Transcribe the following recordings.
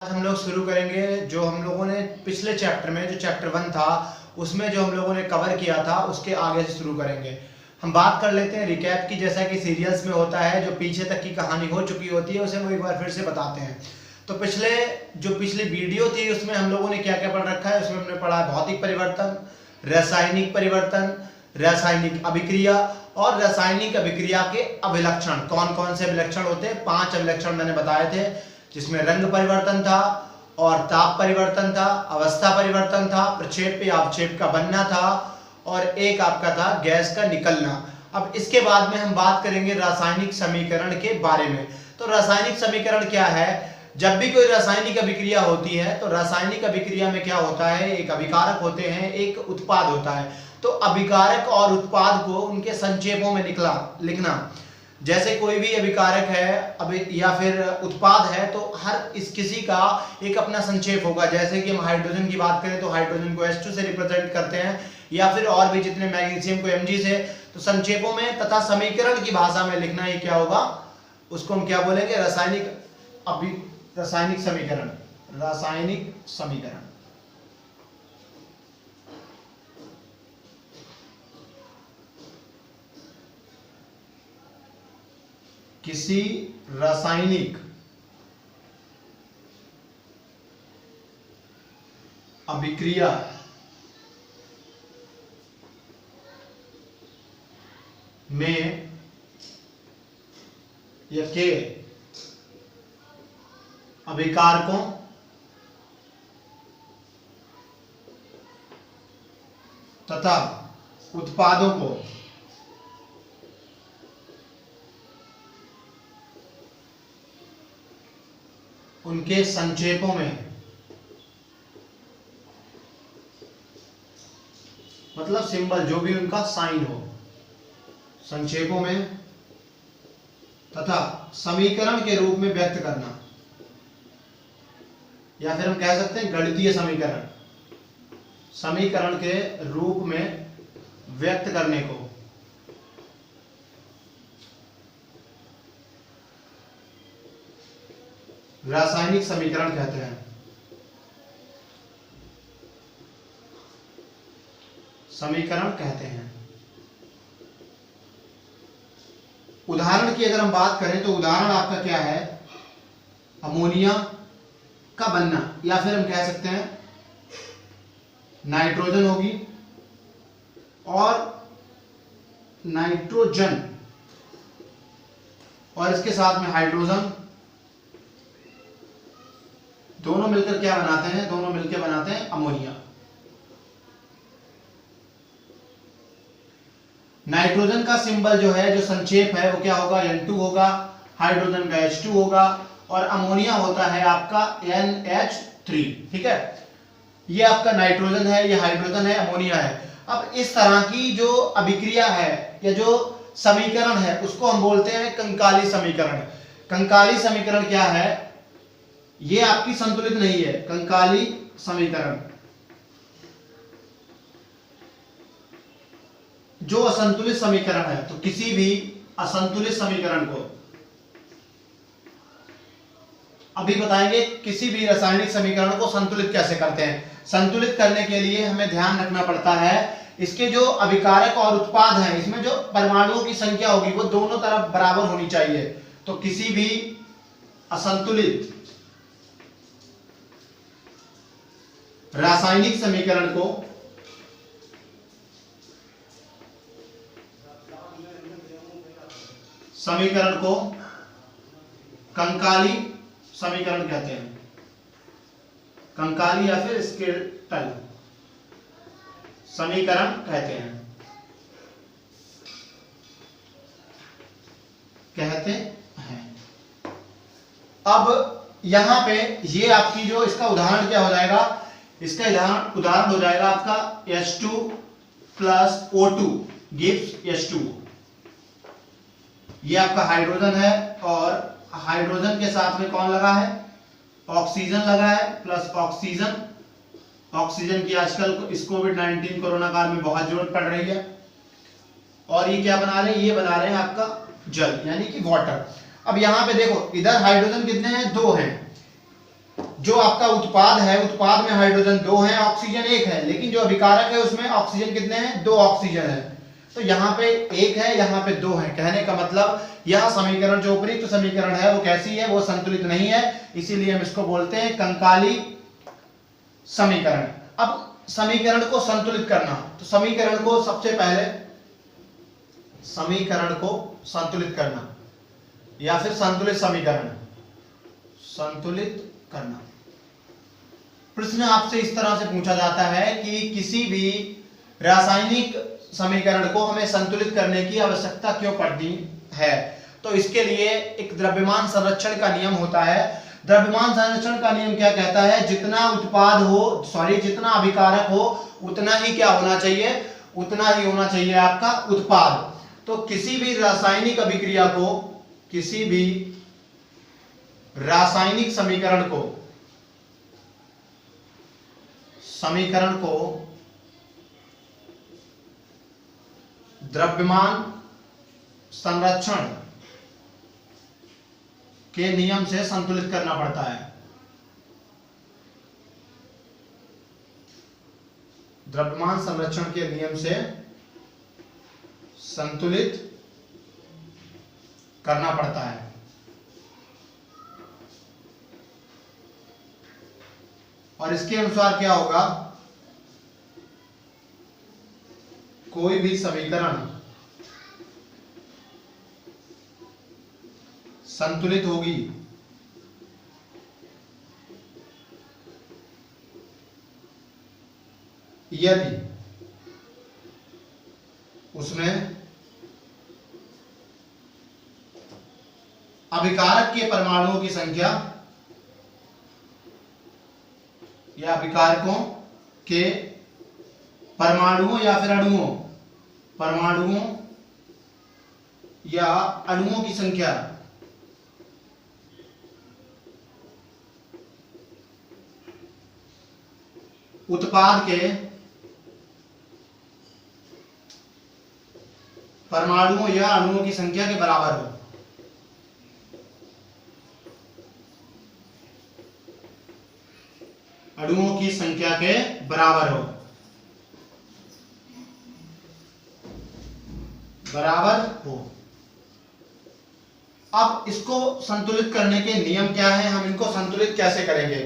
आज हम लोग शुरू करेंगे जो हम लोगों ने पिछले चैप्टर में, जो चैप्टर 1 था उसमें जो हम लोगों ने कवर किया था उसके आगे से शुरू करेंगे। हम बात कर लेते हैं रिकैप की। जैसा कि सीरियल्स में होता है, जो पीछे तक की कहानी हो चुकी होती है उसे वो एक बार फिर से बताते हैं। तो पिछली वीडियो थी उसमें हम लोगों ने क्या क्या पढ़ रखा है। उसमें हमने पढ़ा भौतिक परिवर्तन, रासायनिक परिवर्तन, रासायनिक अभिक्रिया और रासायनिक अभिक्रिया के अभिलक्षण। कौन कौन से अभिलक्षण होते हैं? 5 अभिलक्षण मैंने बताए थे, जिसमें रंग परिवर्तन था और ताप परिवर्तन था, अवस्था परिवर्तन था, प्रक्षेप या अवक्षेप का बनना था और एक आपका था गैस का निकलना। अब इसके बाद में हम बात करेंगे रासायनिक समीकरण के बारे में। तो रासायनिक समीकरण क्या है? जब भी कोई रासायनिक अभिक्रिया होती है तो रासायनिक अभिक्रिया में क्या होता है, एक अभिकारक होते हैं, एक उत्पाद होता है। तो अभिकारक और उत्पाद को उनके संक्षेपों में लिखना। जैसे कोई भी अभिकारक है या फिर उत्पाद है तो किसी का एक अपना संक्षेप होगा। जैसे कि हम हाइड्रोजन की बात करें तो हाइड्रोजन को H2 से रिप्रेजेंट करते हैं, या फिर और भी जितने मैग्नीशियम को Mg से। तो संक्षेपों में तथा समीकरण की भाषा में लिखना ही क्या होगा, उसको हम क्या बोलेंगे? रासायनिक समीकरण। रासायनिक समीकरण। किसी रासायनिक अभिक्रिया में या के अभिकारकों तथा उत्पादों को उनके संक्षेपों में, मतलब सिंबल जो भी उनका साइन हो, संक्षेपों में तथा समीकरण के रूप में व्यक्त करना, या फिर हम कह सकते हैं गणितीय समीकरण, समीकरण के रूप में व्यक्त करने को रासायनिक समीकरण कहते हैं। समीकरण कहते हैं। उदाहरण की अगर हम बात करें तो उदाहरण आपका क्या है? अमोनिया का बनना, या फिर हम कह सकते हैं नाइट्रोजन होगी और नाइट्रोजन और इसके साथ में हाइड्रोजन, दोनों मिलकर क्या बनाते हैं? दोनों मिलकर बनाते हैं अमोनिया। नाइट्रोजन का सिंबल जो है, जो संक्षेप है, वो क्या होगा? N2 होगा, हाइड्रोजन का H2 होगा और अमोनिया होता है आपका NH3। ठीक है, ये आपका नाइट्रोजन है, ये हाइड्रोजन है, अमोनिया है। अब इस तरह की जो अभिक्रिया है या जो समीकरण है उसको हम बोलते हैं कंकाली समीकरण। कंकाली समीकरण क्या है? ये आपकी संतुलित नहीं है। कंकाली समीकरण जो असंतुलित समीकरण है, तो किसी भी असंतुलित समीकरण को, अभी बताएंगे किसी भी रासायनिक समीकरण को संतुलित कैसे करते हैं। संतुलित करने के लिए हमें ध्यान रखना पड़ता है इसके जो अभिकारक और उत्पाद हैं, इसमें जो परमाणुओं की संख्या होगी वो दोनों तरफ बराबर होनी चाहिए। तो किसी भी असंतुलित रासायनिक समीकरण को कंकाली समीकरण कहते हैं। कंकाली या फिर स्केलेटल समीकरण कहते हैं। अब यहां पे ये आपकी जो इसका उदाहरण क्या हो जाएगा? इसका उदाहरण हो जाएगा आपका H2 plus O2 gives H2। ये आपका हाइड्रोजन है और हाइड्रोजन के साथ में कौन लगा है? ऑक्सीजन लगा है, प्लस ऑक्सीजन। ऑक्सीजन की आजकल इस कोविड-19 कोरोना काल में बहुत जरूरत पड़ रही है। और ये क्या बना रहे हैं? ये बना रहे हैं आपका जल, यानी कि वाटर। अब यहां पे देखो, इधर हाइड्रोजन कितने हैं? 2 हैं, जो आपका उत्पाद है, उत्पाद में हाइड्रोजन 2 है, ऑक्सीजन 1 है, लेकिन जो अभिकारक है उसमें ऑक्सीजन कितने हैं? 2 ऑक्सीजन है। तो यहाँ पे 1 है, यहाँ पे 2 है। कहने का मतलब यह समीकरण जो उपयुक्त समीकरण है वो कैसी है? वो संतुलित नहीं है, इसीलिए हम इसको बोलते हैं कंकाली समीकरण। अब समीकरण को संतुलित करना, तो समीकरण को सबसे पहले समीकरण को संतुलित करना या फिर संतुलित समीकरण, संतुलित करना। प्रश्न आपसे इस तरह से पूछा जाता है कि किसी भी रासायनिक समीकरण को हमें संतुलित करने की आवश्यकता क्यों पड़ती है? तो इसके लिए एक द्रव्यमान संरक्षण का नियम होता है। द्रव्यमान संरक्षण का नियम क्या कहता है? जितना उत्पाद हो, जितना अभिकारक हो, उतना ही क्या होना चाहिए? उतना ही होना चाहिए आपका उत्पाद। तो किसी भी रासायनिक अभिक्रिया को, किसी भी रासायनिक समीकरण को द्रव्यमान संरक्षण के नियम से संतुलित करना पड़ता है। द्रव्यमान संरक्षण के नियम से संतुलित करना पड़ता है। और इसके अनुसार क्या होगा? कोई भी समीकरण संतुलित होगी यदि उसमें अभिकारक के परमाणुओं की संख्या या अभिकारकों के परमाणुओं या फिर परमाणुओं या अणुओं की संख्या उत्पाद के परमाणुओं या अणुओं की संख्या के बराबर हो। अणुओं की संख्या के बराबर हो, अब इसको संतुलित करने के नियम क्या है? हम इनको संतुलित कैसे करेंगे?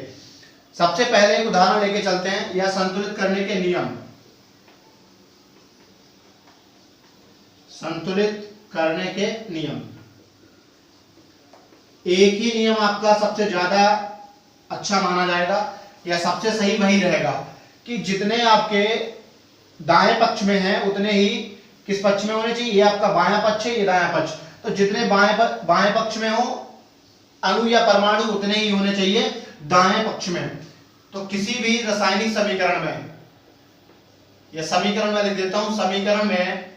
सबसे पहले एक उदाहरण लेके चलते हैं, या संतुलित करने के नियम। संतुलित करने के नियम, एक ही नियम आपका सबसे ज्यादा अच्छा माना जाएगा या सबसे सही वही रहेगा कि जितने आपके दाएं पक्ष में हैं उतने ही किस पक्ष में होने चाहिए? ये आपका बायां पक्ष है, ये दायां पक्ष। तो जितने बाएं पक्ष में हो अणु या परमाणु उतने ही होने चाहिए दाएं पक्ष में। तो किसी भी रासायनिक समीकरण में, या समीकरण में लिख देता हूं, समीकरण में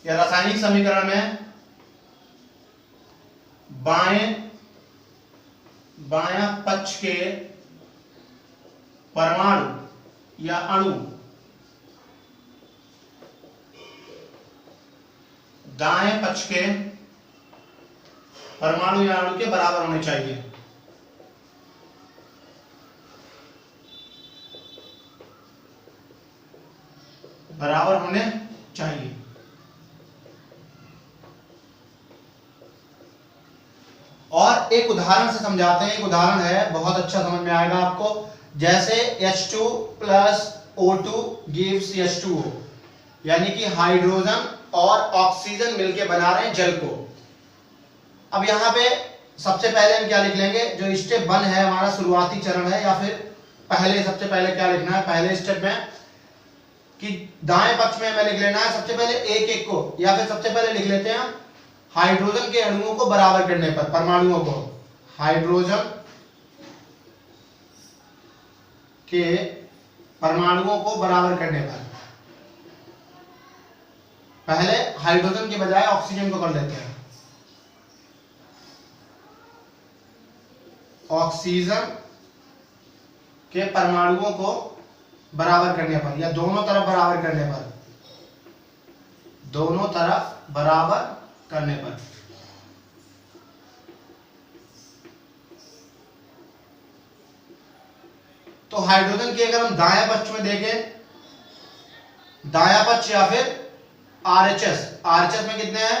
या रासायनिक समीकरण में बायां पक्ष के परमाणु या अणु दाएं पक्ष के परमाणु या अणु के बराबर होने चाहिए। बराबर होने चाहिए। और एक उदाहरण से समझाते हैं। एक उदाहरण है, बहुत अच्छा समझ में आएगा आपको। जैसे H2 plus O2 gives H2O, यानी कि हाइड्रोजन और ऑक्सीजन मिलके बना रहे हैं जल को। अब यहाँ पे सबसे पहले हम क्या लिख लेंगे? जो स्टेप 1 है हमारा शुरुआती चरण है, या फिर सबसे पहले क्या लिखना है? पहले स्टेप में कि दाएं पक्ष में हमें लिख लेना है सबसे पहले एक को, या फिर सबसे पहले लिख लेते हैं हाइड्रोजन के अणुओं को बराबर करने पर, परमाणुओं को, हाइड्रोजन के परमाणुओं को बराबर करने पर पहले हाइड्रोजन के बजाय ऑक्सीजन को कर लेते हैं। ऑक्सीजन के परमाणुओं को बराबर करने पर, या दोनों तरफ बराबर करने पर, दोनों तरफ बराबर करने पर तो हाइड्रोजन के अगर हम दायां पक्ष में देखें, दायां पक्ष या फिर आरएचएस, आरएचएस में कितने हैं,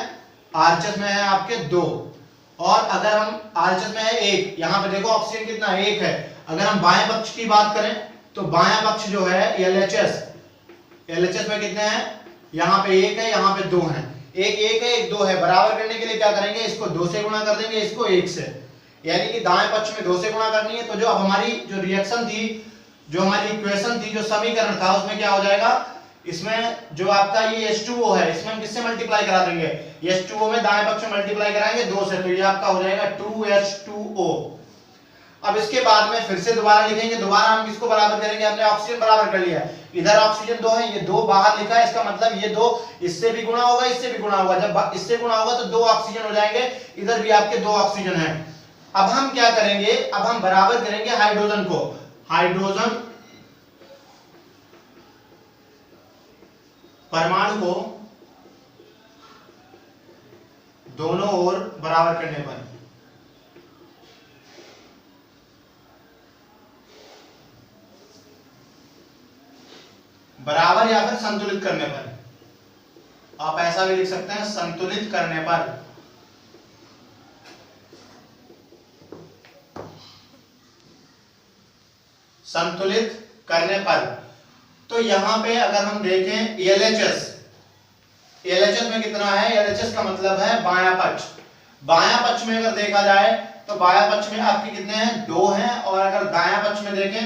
आरएचएस में है आपके 2, और अगर हम आरएचएस में है 1, यहां पे देखो ऑक्सीजन कितना है, 1 है। अगर हम बाएं पक्ष की बात करें तो बायां पक्ष जो है एलएचएस, एलएचएस में कितने हैं, यहां पे 1 है, यहां पे 2 है, एक 1 है, एक 2 है। बराबर करने के लिए क्या करेंगे, इसको 2 से गुणा कर देंगे, इसको 1 से, यानी कि दाएं पक्ष में 2 से गुणा करनी है। तो जो अब हमारी जो रिएक्शन थी, जो हमारी इक्वेशन थी, जो समीकरण था, उसमें क्या हो जाएगा, इसमें जो आपका ये H2O है, इसमें हम किससे मल्टीप्लाई करा देंगे, H2O में दाएं पक्ष में मल्टीप्लाई कराएंगे 2 से, तो ये आपका हो जाएगा 2H2O। अब इसके बाद में फिर से दोबारा लिखेंगे, दोबारा हम किसको बराबर करेंगे, हमने ऑक्सीजन बराबर कर लिया, इधर ऑक्सीजन 2 है, ये 2 बाहर लिखा है, इसका मतलब ये 2 इससे भी गुणा होगा, इससे भी गुणा होगा, जब इससे गुणा होगा तो 2 ऑक्सीजन हो जाएंगे, इधर भी आपके 2 ऑक्सीजन है। अब हम क्या करेंगे, अब हम बराबर करेंगे हाइड्रोजन को, हाइड्रोजन परमाणु को दोनों ओर बराबर करने पर, बराबर या फिर संतुलित करने पर, आप ऐसा भी लिख सकते हैं, संतुलित करने पर, संतुलित करने पर। तो यहां पे अगर हम देखें एलएचएस, एलएचएस में कितना है, एलएचएस का मतलब है बायां पक्ष, बायां पक्ष में अगर देखा जाए तो बायां पक्ष में आपके कितने हैं, 2 हैं, और अगर दायां पक्ष में देखें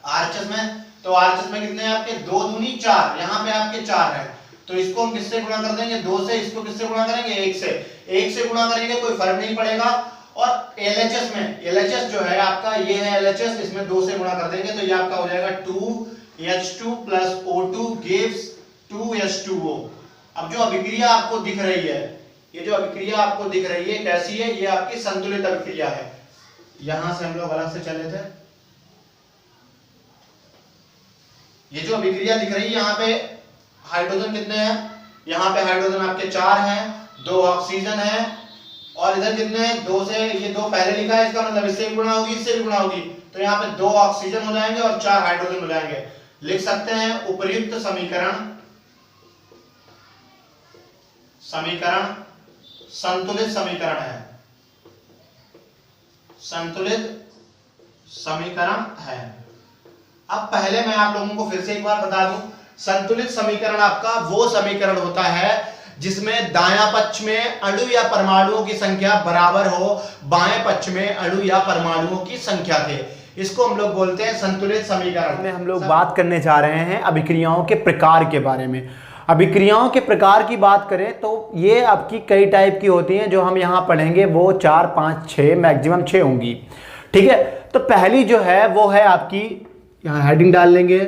आरएचएस में, तो आरएचएस में कितने हैं आपके, 2 दूनी 4, यहां पे आपके 4 है, तो इसको हम किससे गुणा कर देंगे, 2 से, इसको किससे गुणा करेंगे, 1 से, 1 से गुणा करेंगे, कोई फर्क नहीं पड़ेगा। और एलएचएस में, एलएचएस जो है आपका, ये है एलएचएस, इसमें 2 से गुणा कर देंगे, तो ये आपका हो जाएगा 2H2 plus O2 gives 2H2O। अब जो अभिक्रिया आपको दिख रही है, ये जो अभिक्रिया आपको दिख रही है कैसी है, ये आपकी संतुलित अभिक्रिया है। यहां से हम लोग अलग से चले थे, ये जो अभिक्रिया दिख रही है, यहाँ पे हाइड्रोजन कितने हैं, यहाँ पे हाइड्रोजन आपके 4 हैं, 2 ऑक्सीजन है, और इधर कितने हैं, 2 से, ये 2 पहले लिखा है, इसका मतलब इससे भी गुणा होगी, इससे भी गुणा होगी, तो यहाँ पे 2 ऑक्सीजन हो जाएंगे और 4 हाइड्रोजन हो जाएंगे। लिख सकते हैं उपयुक्त समीकरण, समीकरण संतुलित समीकरण है, संतुलित समीकरण है। अब पहले मैं आप लोगों को फिर से एक बार बता दूं, संतुलित समीकरण आपका वो समीकरण होता है जिसमें दायां पक्ष में अणु या परमाणुओं की संख्या बराबर हो बाएं पक्ष में अणु या परमाणुओं की संख्या के, इसको हम लोग बोलते हैं संतुलित समीकरण। में हम लोग बात करने जा रहे हैं अभिक्रियाओं के प्रकार के बारे में। अभिक्रियाओं के प्रकार की बात करें तो ये आपकी कई टाइप की होती हैं, जो हम यहाँ पढ़ेंगे वो 4, 5, 6 मैक्सिमम 6 होंगी, ठीक है। तो पहली जो है वो है आपकी, यहाँ हेडिंग डाल लेंगे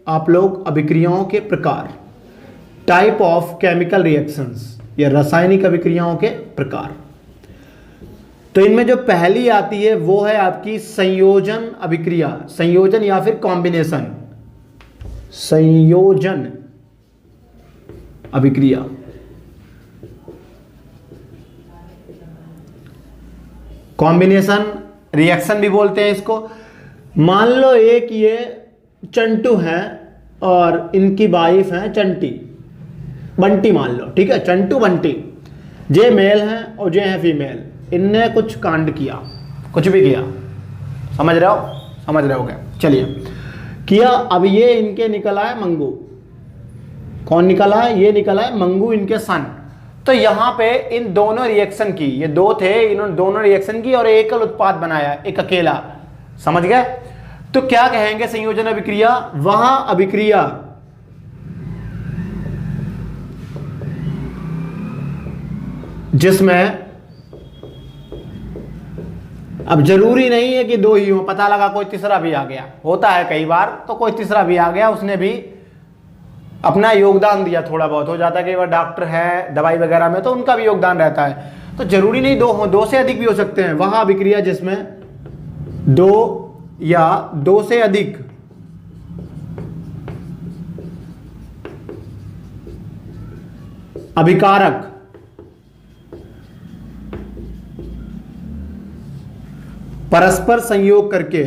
आप लोग, अभिक्रियाओं के प्रकार, टाइप ऑफ केमिकल रिएक्शंस, या रासायनिक अभिक्रियाओं के प्रकार। तो इनमें जो पहली आती है वो है आपकी संयोजन अभिक्रिया, संयोजन या फिर कॉम्बिनेशन, संयोजन अभिक्रिया। कॉम्बिनेशन रिएक्शन भी बोलते हैं इसको। मान लो एक ये चंटू है और इनकी वाइफ है चंटी, बंटी मान लो, ठीक है, चंटू बंटी, जे मेल हैं और जे हैं फीमेल, इनने कुछ कांड किया, कुछ भी किया, समझ रहे हो, समझ रहे हो क्या, चलिए किया। अब ये इनके निकला है मंगू, कौन निकला है, ये निकला है मंगू, इनके सन। तो यहाँ पे इन दोनों रिएक्शन की, ये 2 थे, इन्होंने दोनों रिएक्शन की और एकल उत्पाद बनाया, एक अकेला, समझ गए। तो क्या कहेंगे संयोजन अभिक्रिया, वहां अभिक्रिया जिसमें, अब जरूरी नहीं है कि 2 ही हो, पता लगा कोई तीसरा भी आ गया, होता है कई बार, तो कोई तीसरा भी आ गया, उसने भी अपना योगदान दिया, थोड़ा बहुत हो जाता है, कई बार डॉक्टर है दवाई वगैरह में, तो उनका भी योगदान रहता है, तो जरूरी नहीं 2 हो, 2 से अधिक भी हो सकते हैं। वहां अभिक्रिया जिसमें 2 या 2 से अधिक अभिकारक परस्पर संयोग करके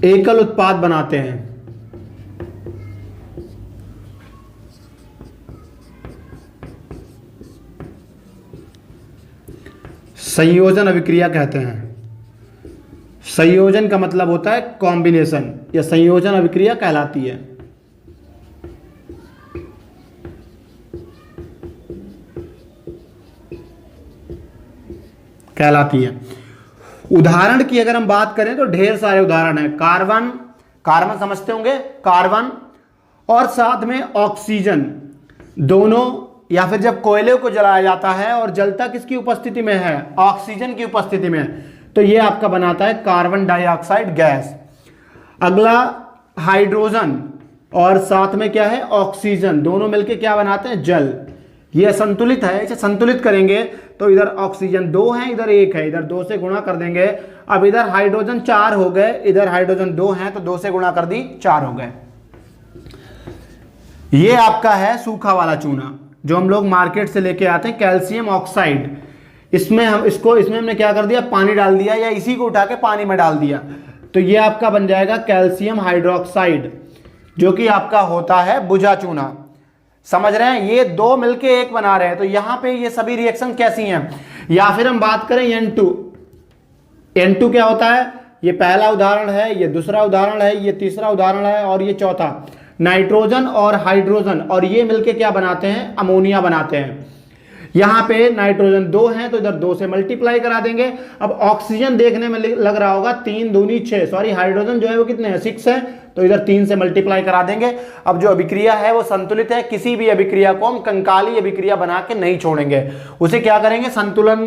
एकल उत्पाद बनाते हैं। संयोजन अभिक्रिया कहते हैं। संयोजन का मतलब होता है कॉम्बिनेशन, या संयोजन अभिक्रिया कहलाती है। उदाहरण की अगर हम बात करें तो ढेर सारे उदाहरण हैं। कार्बन, कार्बन समझते होंगे, कार्बन और साथ में ऑक्सीजन, दोनों, या फिर जब कोयले को जलाया जाता है और जलता किसकी उपस्थिति में है, ऑक्सीजन की उपस्थिति में, तो ये आपका बनाता है कार्बन डाइऑक्साइड गैस। अगला हाइड्रोजन और साथ में क्या है, ऑक्सीजन, दोनों मिलके क्या बनाते हैं, जल। ये संतुलित है, इसे संतुलित करेंगे तो इधर ऑक्सीजन 2 है, इधर 1 है, इधर 2 से गुणा कर देंगे। अब इधर हाइड्रोजन 4 हो गए, इधर हाइड्रोजन 2 है तो 2 से गुणा कर दी, 4 हो गए। ये आपका है सूखा वाला चूना जो हम लोग मार्केट से लेके आते हैं, कैल्शियम ऑक्साइड। इसमें हमने क्या कर दिया, पानी डाल दिया, या इसी को उठा के पानी में डाल दिया, तो ये आपका बन जाएगा कैल्शियम हाइड्रोक्साइड, जो कि आपका होता है बुझा चूना। समझ रहे हैं, ये दो मिलके एक बना रहे हैं। तो यहां पे ये सभी रिएक्शन कैसी हैं। या फिर हम बात करें N2, N2 क्या होता है, ये पहला उदाहरण है, ये दूसरा उदाहरण है, ये तीसरा उदाहरण है और ये चौथा। नाइट्रोजन और हाइड्रोजन, और ये मिलके क्या बनाते हैं, अमोनिया बनाते हैं। यहां पे नाइट्रोजन 2 है तो इधर 2 से मल्टीप्लाई करा देंगे। अब ऑक्सीजन देखने में लग रहा होगा 3 दूनी 6, सॉरी हाइड्रोजन जो है वो कितने हैं, 6 है, तो इधर 3 से मल्टीप्लाई करा देंगे। अब जो अभिक्रिया है वो संतुलित है, किसी भी अभिक्रिया को हम कंकाली अभिक्रिया बना के नहीं छोड़ेंगे, उसे क्या करेंगे, संतुलन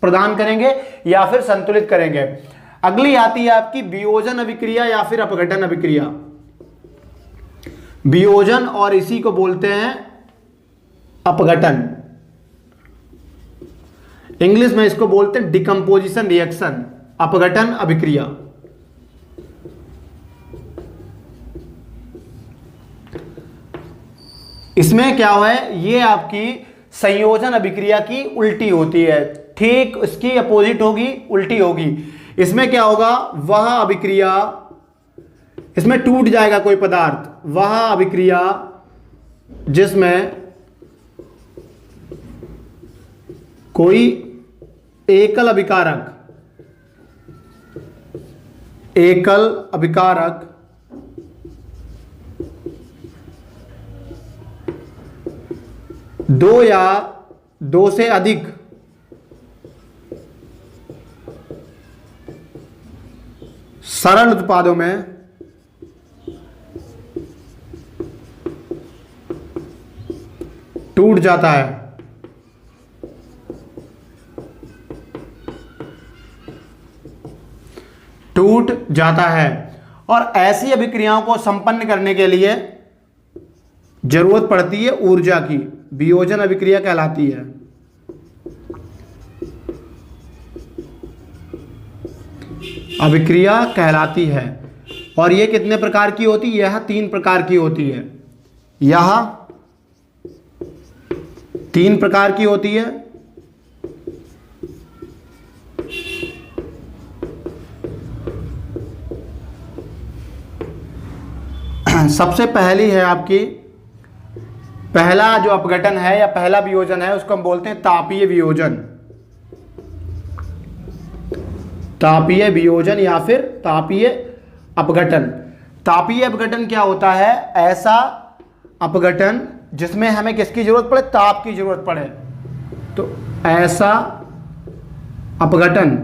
प्रदान करेंगे या फिर संतुलित करेंगे। अगली आती है आपकी वियोजन अभिक्रिया या फिर अपघटन अभिक्रिया। वियोजन और इसी को बोलते हैं अपघटन, इंग्लिश में इसको बोलते हैं डिकम्पोजिशन रिएक्शन, अपघटन अभिक्रिया। इसमें क्या हुआ है, ये आपकी संयोजन अभिक्रिया की उल्टी होती है, ठीक इसकी अपोजिट होगी, उल्टी होगी। इसमें क्या होगा, वह अभिक्रिया, इसमें टूट जाएगा कोई पदार्थ, वह अभिक्रिया जिसमें कोई एकल अभिकारक दो या दो से अधिक सरल उत्पादों में टूट जाता है। टूट जाता है और ऐसी अभिक्रियाओं को संपन्न करने के लिए जरूरत पड़ती है ऊर्जा की, वियोजन अभिक्रिया कहलाती है। अभिक्रिया कहलाती है। और यह कितने प्रकार की होती है, यह 3 प्रकार की होती है, यह 3 प्रकार की होती है। सबसे पहली है आपकी, पहला जो अपघटन है या पहला वियोजन है उसको हम बोलते हैं तापीय वियोजन, तापीय वियोजन या फिर तापीय अपघटन। तापीय अपघटन क्या होता है, ऐसा अपघटन जिसमें हमें किसकी जरूरत पड़े, ताप की जरूरत पड़े। तो ऐसा अपघटन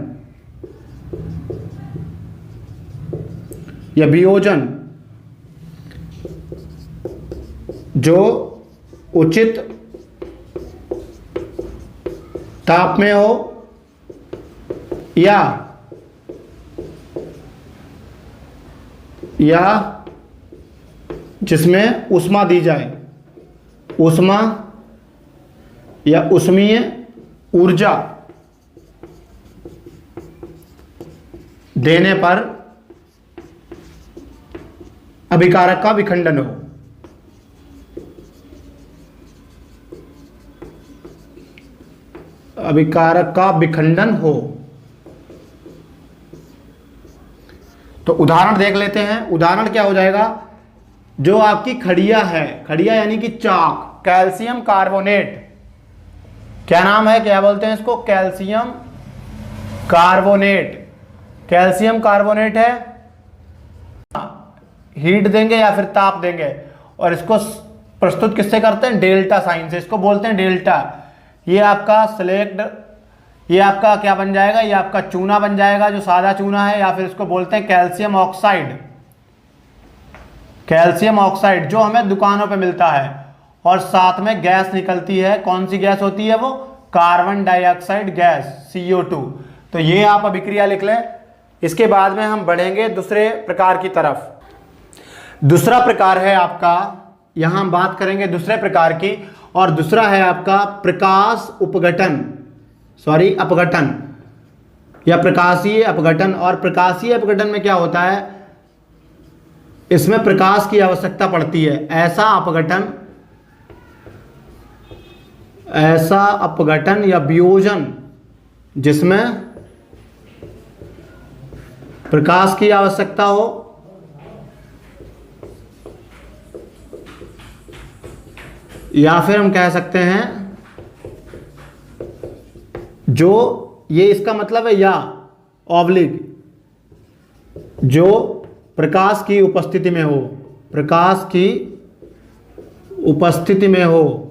या वियोजन जो उचित ताप में हो या जिसमें ऊष्मा दी जाए, ऊष्मा या ऊष्मीय ऊर्जा देने पर अभिकारक का विखंडन हो। अभिकारक का विखंडन हो। तो उदाहरण देख लेते हैं। उदाहरण क्या हो जाएगा, जो आपकी खड़िया है, खड़िया यानी कि चाक, कैल्शियम कार्बोनेट, क्या नाम है, क्या बोलते हैं इसको, कैल्शियम कार्बोनेट। कैल्शियम कार्बोनेट है, हीट देंगे या फिर ताप देंगे और इसको प्रस्तुत किससे करते हैं, डेल्टा साइन से, इसको बोलते हैं डेल्टा। ये आपका सिलेक्ट, ये आपका क्या बन जाएगा, ये आपका चूना बन जाएगा जो सादा चूना है, या फिर इसको बोलते हैं कैल्शियम ऑक्साइड। कैल्शियम ऑक्साइड जो हमें दुकानों पे मिलता है, और साथ में गैस निकलती है, कौन सी गैस होती है वो, कार्बन डाइऑक्साइड गैस, CO2। तो ये आप अभिक्रिया लिख लें। इसके बाद में हम बढ़ेंगे दूसरे प्रकार की तरफ। दूसरा प्रकार है आपका, यहां हम बात करेंगे दूसरे प्रकार की, और दूसरा है आपका प्रकाश उपघटन, सॉरी अपघटन या प्रकाशीय अपघटन। और प्रकाशीय अपघटन में क्या होता है, इसमें प्रकाश की आवश्यकता पड़ती है। ऐसा अपघटन या वियोजन जिसमें प्रकाश की आवश्यकता हो, या फिर हम कह सकते हैं जो, ये इसका मतलब है, या ऑब्लिक, जो प्रकाश की उपस्थिति में हो, प्रकाश की उपस्थिति में हो।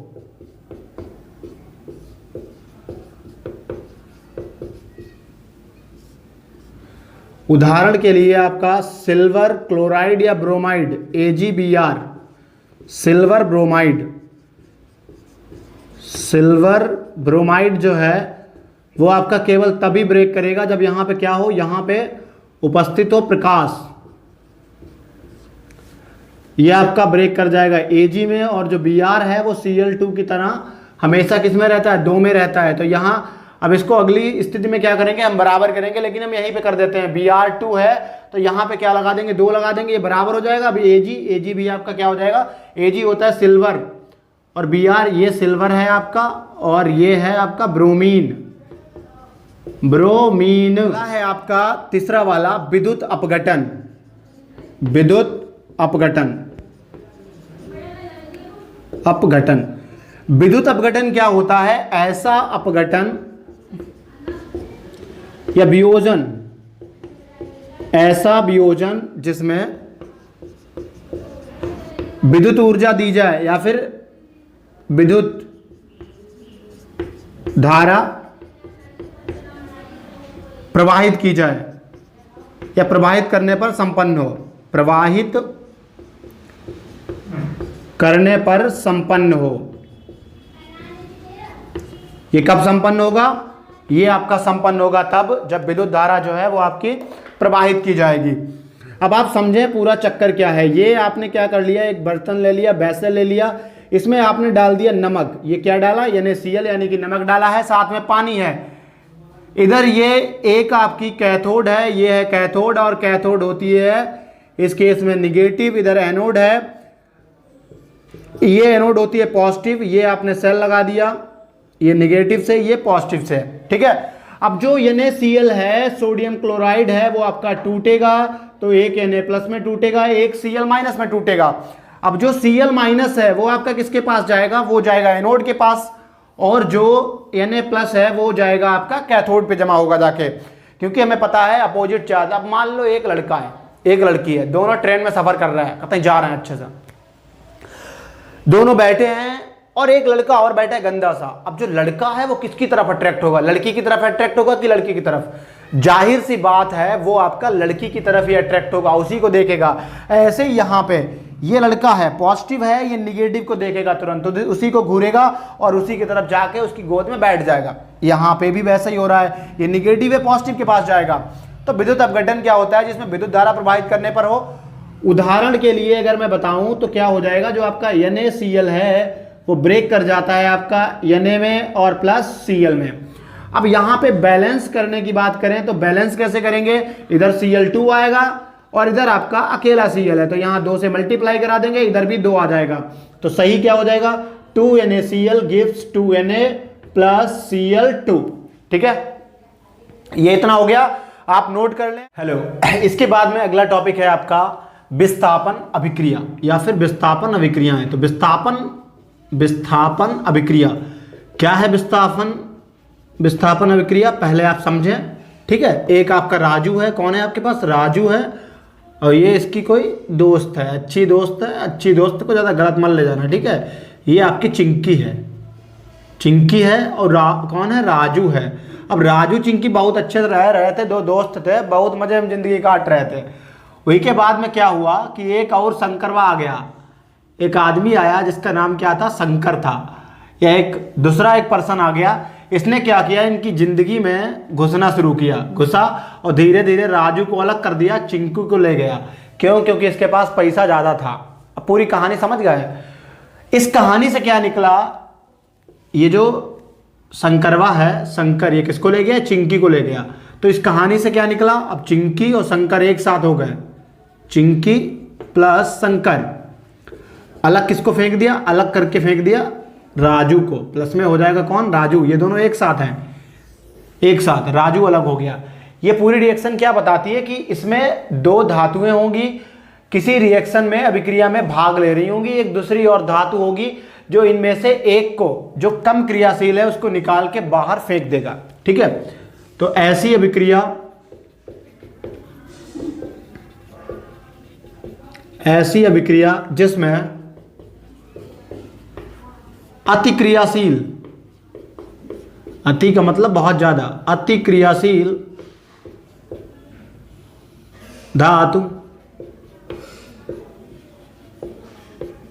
उदाहरण के लिए आपका सिल्वर क्लोराइड या bromide, AgBr, silver bromide. Silver bromide जो है वो आपका केवल तभी ब्रेक करेगा जब यहां पे क्या हो, यहां पे उपस्थित हो प्रकाश, ये आपका ब्रेक कर जाएगा Ag में। और जो Br है वो Cl2 की तरह हमेशा किस में रहता है, 2 में रहता है। तो यहां अब इसको अगली स्थिति में क्या करेंगे, हम बराबर करेंगे, लेकिन हम यहीं पे कर देते हैं। Br2 है तो यहां पे क्या लगा देंगे, 2 लगा देंगे, ये बराबर हो जाएगा। अभी Ag भी आपका क्या हो जाएगा, Ag होता है सिल्वर, और Br ये सिल्वर है आपका, और ये है आपका ब्रोमीन। ब्रोमीन है आपका तीसरा वाला, विद्युत अपघटन। विद्युत अपघटन, अपघटन, विद्युत अपघटन क्या होता है, ऐसा अपघटन या वियोजन, ऐसा वियोजन जिसमें विद्युत ऊर्जा दी जाए या फिर विद्युत धारा प्रवाहित की जाए, या प्रवाहित करने पर संपन्न हो, प्रवाहित करने पर संपन्न हो। ये कब संपन्न होगा, ये आपका संपन्न होगा तब जब विद्युत धारा जो है वो आपकी प्रवाहित की जाएगी। अब आप समझें पूरा चक्कर क्या है। ये आपने क्या कर लिया, एक बर्तन ले लिया, बेसन ले लिया, इसमें आपने डाल दिया नमक। ये क्या डाला, NaCl यानी कि नमक डाला है, साथ में पानी है। इधर ये एक आपकी कैथोड है, ये है कैथोड, और कैथोड होती है इस केस में निगेटिव, इधर एनोड है, ये एनोड होती है पॉजिटिव। ये आपने सेल लगा दिया, ये निगेटिव से, ये पॉजिटिव से, ठीक है। अब जो NaCl है, सोडियम क्लोराइड है, वो आपका टूटेगा, तो एक Na+ में टूटेगा, एक Cl- में टूटेगा। अब जो Cl- है वो आपका किसके पास जाएगा, वो जाएगा एनोड के पास, और जो Na+ है वो जाएगा आपका कैथोड पे जमा होगा जाके, क्योंकि हमें पता है अपोजिट चार्ज। अब मान लो एक लड़का है, एक लड़की है, दोनों ट्रेन में सफर कर रहे हैं, कहीं जा रहे हैं, अच्छे से दोनों बैठे हैं, और एक लड़का और बैठा है गंदा सा। अब जो लड़का है वो किसकी तरफ अट्रैक्ट होगा, लड़की की तरफ अट्रैक्ट होगा कि लड़की की तरफ, जाहिर सी बात है वो आपका लड़की की तरफ ही अट्रैक्ट होगा, उसी को देखेगा। ऐसे ही यहाँ पे ये लड़का है, पॉजिटिव है, ये निगेटिव को देखेगा तुरंत, तो उसी को घूरेगा और उसी की तरफ जाके उसकी गोद में बैठ जाएगा। यहाँ पे भी वैसा ही हो रहा है, ये निगेटिव है, पॉजिटिव के पास जाएगा। तो विद्युत अपघटन क्या होता है, जिसमें विद्युत धारा प्रवाहित करने पर हो। उदाहरण के लिए अगर मैं बताऊं तो क्या हो जाएगा, जो आपका NaCl है वो ब्रेक कर जाता है आपका Na में और प्लस Cl में। अब यहाँ पे बैलेंस करने की बात करें तो बैलेंस कैसे करेंगे, इधर Cl2 आएगा और इधर आपका अकेला Cl है, तो यहाँ 2 से मल्टीप्लाई करा देंगे, इधर भी 2 आ जाएगा। तो सही क्या हो जाएगा, 2NaCl gives 2Na plus Cl2, ठीक है, ये इतना हो गया। आप नोट कर लें। हेलो, इसके बाद में अगला टॉपिक है आपका विस्थापन अभिक्रिया या फिर विस्थापन अभिक्रियाएं। तो विस्थापन अभिक्रिया क्या है? विस्थापन अभिक्रिया पहले आप समझें, ठीक है। एक आपका राजू है, कौन है आपके पास? राजू है, और ये इसकी कोई दोस्त है, अच्छी दोस्त है। अच्छी दोस्त को ज़्यादा गलत मत ले जाना, ठीक है। ये आपकी चिंकी है, चिंकी है, और कौन है? राजू है। अब राजू चिंकी बहुत अच्छे से रह रहे थे, दो दोस्त थे, बहुत मजे में जिंदगी काट रहे थे। वही के बाद में क्या हुआ कि एक और शंकरवा आ गया, एक आदमी आया जिसका नाम क्या था? शंकर था। या एक दूसरा एक पर्सन आ गया, इसने क्या किया? इनकी जिंदगी में घुसना शुरू किया, घुसा और धीरे धीरे राजू को अलग कर दिया, चिंकू को ले गया। क्यों? क्योंकि इसके पास पैसा ज्यादा था। अब पूरी कहानी समझ गए? इस कहानी से क्या निकला? ये जो शंकरवा है, शंकर, ये किसको ले गया? चिंकी को ले गया। तो इस कहानी से क्या निकला? अब चिंकी और शंकर एक साथ हो गए, चिंकी प्लस शंकर। अलग किसको फेंक दिया? अलग करके फेंक दिया राजू को। प्लस में हो जाएगा कौन? राजू। ये दोनों एक साथ हैं, एक साथ, राजू अलग हो गया। ये पूरी रिएक्शन क्या बताती है कि इसमें दो धातुएं होंगी, किसी रिएक्शन में अभिक्रिया में भाग ले रही होंगी। एक दूसरी और धातु होगी जो इनमें से एक को, जो कम क्रियाशील है, उसको निकाल के बाहर फेंक देगा, ठीक है। तो ऐसी अभिक्रिया जिसमें अति क्रियाशील, अति का मतलब बहुत ज्यादा, अति क्रियाशील धातु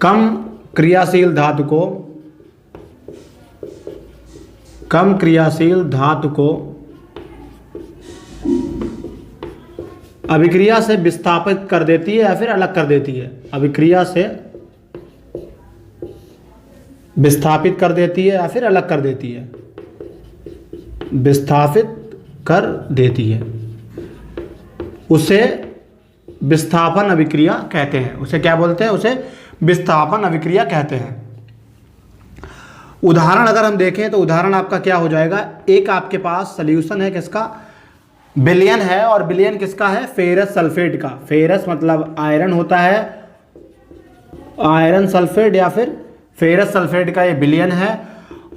कम क्रियाशील धातु को अभिक्रिया से विस्थापित कर देती है या फिर अलग कर देती है। अभिक्रिया से विस्थापित कर देती है या फिर अलग कर देती है। विस्थापित कर देती है, उसे विस्थापन अभिक्रिया कहते हैं। उसे क्या बोलते हैं? उसे विस्थापन अभिक्रिया कहते हैं। उदाहरण अगर हम देखें तो उदाहरण आपका क्या हो जाएगा? एक आपके पास सॉल्यूशन है, किसका? विलयन है, और विलयन किसका है? फेरस सल्फेट का। फेरस मतलब आयरन होता है, आयरन सल्फेट या फिर फेरस सल्फेट का ये विलयन है।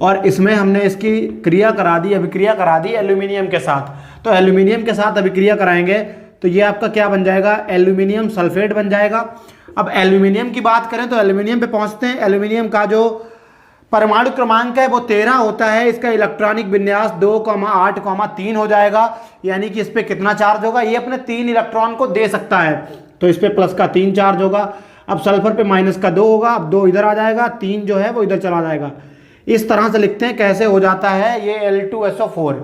और इसमें हमने इसकी क्रिया करा दी, अभिक्रिया करा दी एल्यूमिनियम के साथ। तो एल्यूमिनियम के साथ अभिक्रिया कराएंगे तो ये आपका क्या बन जाएगा? एल्यूमिनियम सल्फेट बन जाएगा। अब एल्यूमिनियम की बात करें तो एल्यूमिनियम पे पहुंचते हैं। एल्यूमिनियम का जो परमाणु क्रमांक है वो 13 होता है। इसका इलेक्ट्रॉनिक विन्यास 2,8,3 हो जाएगा, यानी कि इस पर कितना चार्ज होगा? ये अपने 3 इलेक्ट्रॉन को दे सकता है, तो इस पर प्लस का 3 चार्ज होगा। अब सल्फर पे माइनस का 2 होगा, अब 2 इधर आ जाएगा, 3 जो है वो इधर चला जाएगा। इस तरह से लिखते हैं। कैसे हो जाता है ये L2SO4?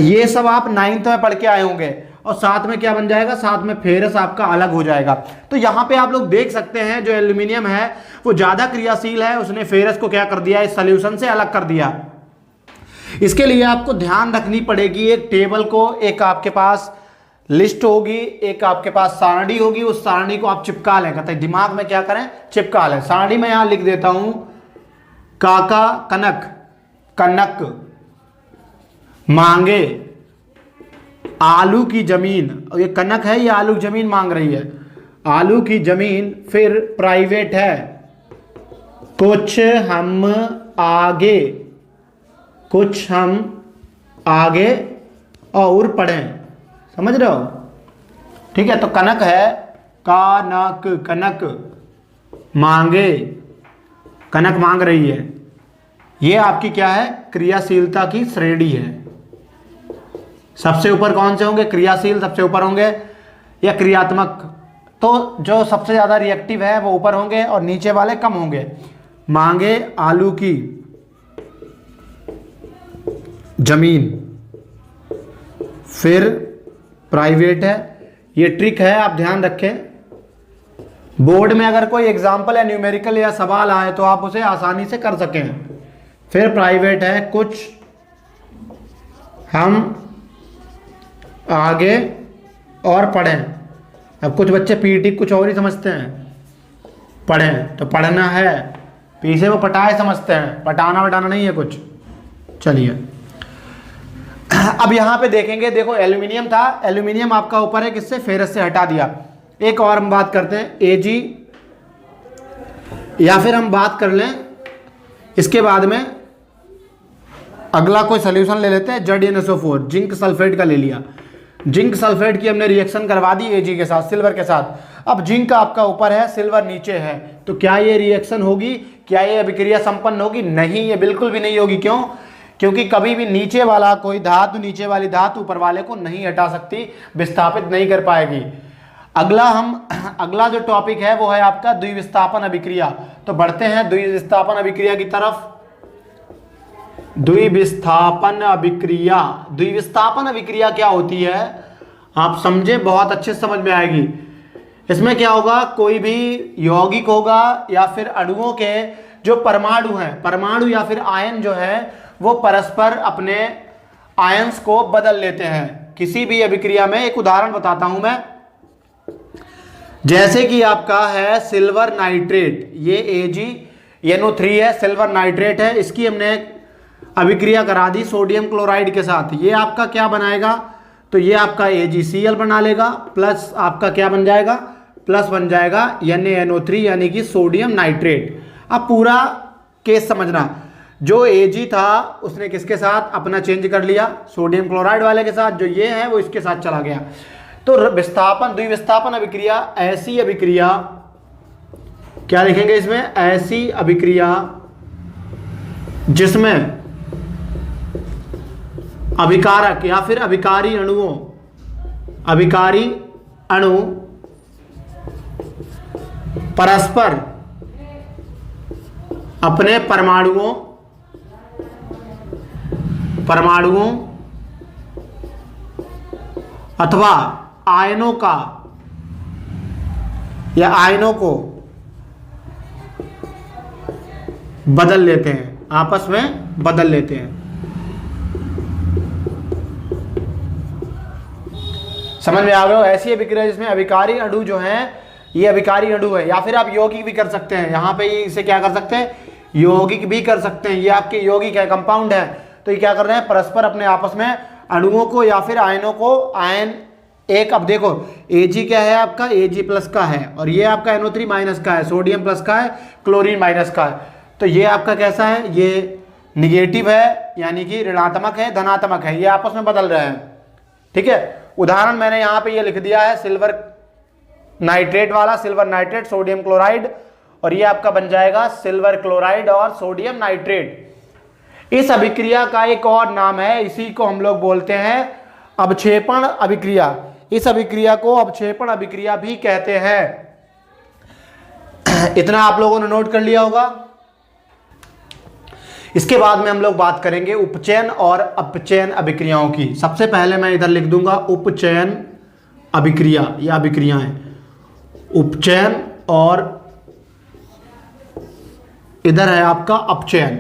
ये सब आप 9th में पढ़ के आए होंगे। और साथ में क्या बन जाएगा? साथ में फेरस आपका अलग हो जाएगा। तो यहाँ पे आप लोग देख सकते हैं जो एल्यूमिनियम है वो ज्यादा क्रियाशील है, उसने फेरस को क्या कर दिया? इस सॉल्यूशन से अलग कर दिया। इसके लिए आपको ध्यान रखनी पड़ेगी, एक टेबल को, एक आपके पास लिस्ट होगी, एक आपके पास सारणी होगी, उस सारणी को आप चिपका लें। कहते हैं दिमाग में क्या करें? चिपका लें। सारणी में यहां लिख देता हूं, काका कनक, कनक मांगे आलू की जमीन। ये कनक है, ये आलू की जमीन मांग रही है, आलू की जमीन। फिर प्राइवेट है, कुछ हम आगे और पढ़ें। समझ रहे हो? ठीक है। तो कनक है, कनक मांगे, कनक मांग रही है। ये आपकी क्या है? क्रियाशीलता की श्रेणी है। सबसे ऊपर कौन से होंगे? क्रियाशील सबसे ऊपर होंगे, या क्रियात्मक? तो जो सबसे ज्यादा रिएक्टिव है वो ऊपर होंगे और नीचे वाले कम होंगे। मांगे आलू की जमीन, फिर प्राइवेट है। ये ट्रिक है, आप ध्यान रखें। बोर्ड में अगर कोई एग्जाम्पल या न्यूमेरिकल या सवाल आए तो आप उसे आसानी से कर सकें। फिर प्राइवेट है, कुछ हम आगे और पढ़ें। अब कुछ बच्चे पीटी कुछ और ही समझते हैं, पढ़ें तो पढ़ना है, पीछे वो पटाए समझते हैं, पटाना वटाना नहीं है कुछ। चलिए अब यहाँ पे देखेंगे, देखो एल्यूमिनियम था, एल्यूमिनियम आपका ऊपर है किससे, फेरस से हटा दिया। एक और हम बात करते हैं Ag, या फिर हम बात कर लें इसके बाद में अगला कोई सोल्यूशन ले लेते हैं, ZnSO4, जिंक सल्फेट का ले लिया। जिंक सल्फेट की हमने रिएक्शन करवा दी Ag के साथ, सिल्वर के साथ। अब जिंक आपका ऊपर है, सिल्वर नीचे है, तो क्या ये रिएक्शन होगी, क्या ये अभिक्रिया संपन्न होगी? नहीं, ये बिल्कुल भी नहीं होगी। क्यों? क्योंकि कभी भी नीचे वाला कोई धातु, नीचे वाली धातु ऊपर वाले को नहीं हटा सकती, विस्थापित नहीं कर पाएगी। अगला जो टॉपिक है वो है आपका द्विविस्थापन अभिक्रिया। तो बढ़ते हैं द्विविस्थापन अभिक्रिया की तरफ। द्विविस्थापन अभिक्रिया, द्विविस्थापन अभिक्रिया क्या होती है आप समझे, बहुत अच्छे से समझ में आएगी। इसमें क्या होगा, कोई भी यौगिक होगा या फिर अणुओं के जो परमाणु हैं, परमाणु या फिर आयन जो है वो परस्पर अपने आयंस को बदल लेते हैं किसी भी अभिक्रिया में। एक उदाहरण बताता हूं मैं, जैसे कि आपका है सिल्वर नाइट्रेट, ये AgNO3 है, सिल्वर नाइट्रेट है, इसकी हमने अभिक्रिया करा दी सोडियम क्लोराइड के साथ। ये आपका क्या बनाएगा, तो ये आपका AgCl बना लेगा, प्लस आपका क्या बन जाएगा, प्लस बन जाएगा NaNO3 यानी कि सोडियम नाइट्रेट। अब पूरा केस समझना, जो Ag था उसने किसके साथ अपना चेंज कर लिया, सोडियम क्लोराइड वाले के साथ, जो ये है वो इसके साथ चला गया। तो द्विविस्थापन अभिक्रिया ऐसी अभिक्रिया, क्या लिखेंगे इसमें, ऐसी अभिक्रिया जिसमें अभिकारक या फिर अभिकारी अणु परस्पर अपने परमाणुओं अथवा आयनों का या आयनों को बदल लेते हैं, आपस में बदल लेते हैं। समझ में आ गया? ऐसी अभिक्रिया जिसमें अभिकारी अणु जो है, ये अभिकारी अणु है, या फिर आप यौगिक भी कर सकते हैं। यहां पे इसे क्या कर सकते हैं, यौगिक भी कर सकते हैं। ये आपके यौगिक है, कंपाउंड है, तो ये क्या कर रहे हैं, परस्पर अपने आपस में अणुओं को या फिर आयनों को, आयन एक, अब देखो Ag क्या है आपका, Ag प्लस का है, और ये आपका NO3 माइनस का है, सोडियम प्लस का है, क्लोरीन माइनस का है। तो ये आपका कैसा है, ये निगेटिव है यानी कि ऋणात्मक है, धनात्मक है, ये आपस में बदल रहे हैं। ठीक है, उदाहरण मैंने यहाँ पे ये लिख दिया है सिल्वर नाइट्रेट वाला, सिल्वर नाइट्रेट सोडियम क्लोराइड, और ये आपका बन जाएगा सिल्वर क्लोराइड और सोडियम नाइट्रेट। इस अभिक्रिया का एक और नाम है, इसी को हम लोग बोलते हैं अवक्षेपण अभिक्रिया। इस अभिक्रिया को अवक्षेपण अभिक्रिया भी कहते हैं। इतना आप लोगों ने नोट कर लिया होगा। इसके बाद में हम लोग बात करेंगे उपचयन और अपचयन अभिक्रियाओं की। सबसे पहले मैं इधर लिख दूंगा उपचयन अभिक्रिया या अभिक्रियाएं, उपचयन, और इधर है आपका अपचयन,